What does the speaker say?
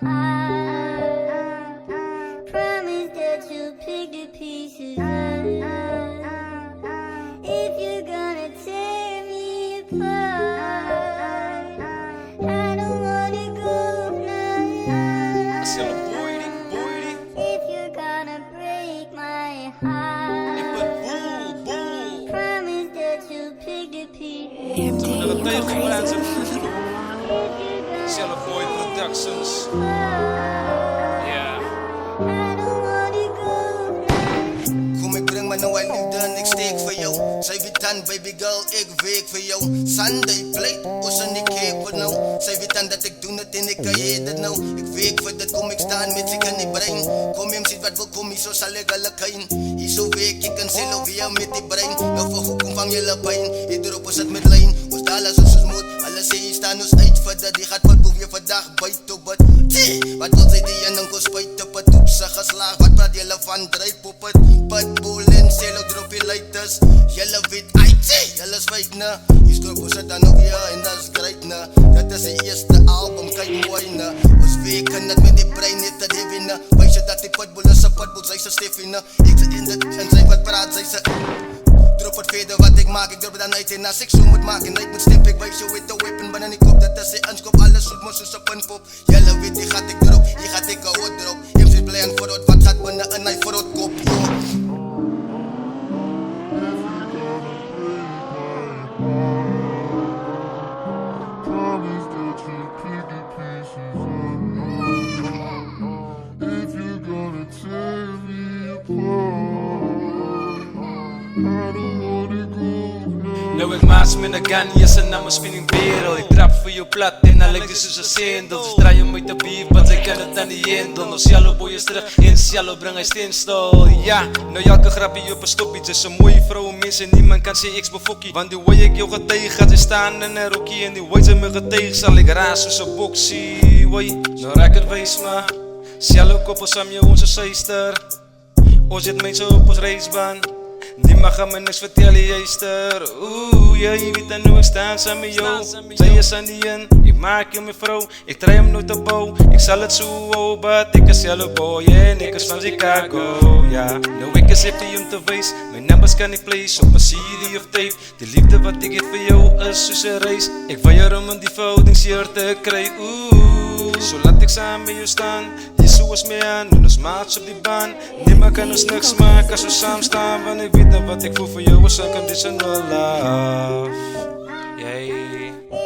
heart. Promise that you'll pick the pieces up. If you're gonna tear me apart, I don't wanna go now. If you're gonna break my heart, promise that you'll pick the pieces up. Zelf Boy Productions. Yeah. Kom ik breng mijn oude liefde, ik steek voor jou. Zij weet dan, baby girl, ik week voor jou. Sunday plate, ons en ik heb voor nou. Zij weet dan dat ik doe het en ik kan je dat nou. Ik week voor dat kom ik staan met zich in die brein. Kom hem ziet wat wil kom hier, zo zal ik alle kein. Hier zo week, je kan zelf weer met die brein. Nou voor hoekom vang je la pijn. Ieder op ons het met lijn. Ons dalen zoals ons moet. Alles zie je staan ons uit voor dat. Die gaat wat boef je vandaag buiten op het. Wat wil zij die en dan spijt op het. Toetsen geslaagd, wat praat je van drijf op het. Pitbull en Celo drop je lighters. Jelle weet IT, jelle zwijgt na. Je scorp ons het dan ook ja en dat is great na. Dat is de eerste album, kijk mooi na. Ons weken dat met die brein niet te heavy na. Weet je dat die pitbull is een pitbull, zij ze Steffi na. Ik zit in dit en zij wat praat, zij ze. Drop het verder wat ik maak, ik drop het dan uit en als ik zo moet maken. Ik moet step, ik wijs je with the weapon, ben en ik hoop dat als hij aanskop, alles zoet me zoals op een pop. Jelle weet, die gaat ik erop, die gaat ik een hoed erop. Je zit blij aan vooruit, wat gaat binnen en hij vooruit kop, yo. Promise that you pick the pieces up. If you're gonna tear me apart, I don't wanna go now. Nou ik maas met een gun, je zijn naam een spinning barrel. Ik trap voor je plat en dan lijkt het zoals een sendel. Dus draai je met de beef, want zij kan het aan die handle. Nou Cielo boy is terug, en Cielo breng hij steenstal. Ja, nou elke grapje op een stopje. Het is een mooie vrouw, mensen, niemand kan zeggen ik befokkie. Want die way ik jou geteeg, gaat ze staan in een rokkie. En die way ze me geteeg, zal ik raas zoals een boxie. Way, nou raak het wees maar. Cielo koppels aan je onze zuster. Ons zit mensen op ons racebaan. Die mag aan me niks vertellen, juister. Oeh, ja, je weet dan hoe ik sta samen jou. Zij is aan die in, ik maak je mijn vrouw. Ik draai hem nooit op bouw, ik zal het zo open. Ik is Cielo boy en ik is van Chicago, ja. Nou ik is happy om te wees, mijn nummers kan ik place op een CD of tape. De liefde wat ik heb voor jou is zoals een race. Ik wil je om die verhouding zeer te krijgen, oeh. Zo laat ik samen met je staan. Zoals mij aan, en ons maats op die baan. Niemand kan ons niks maken als we samen staan. Want ik weet dat wat ik voel voor jou is unconditional love. Yeah.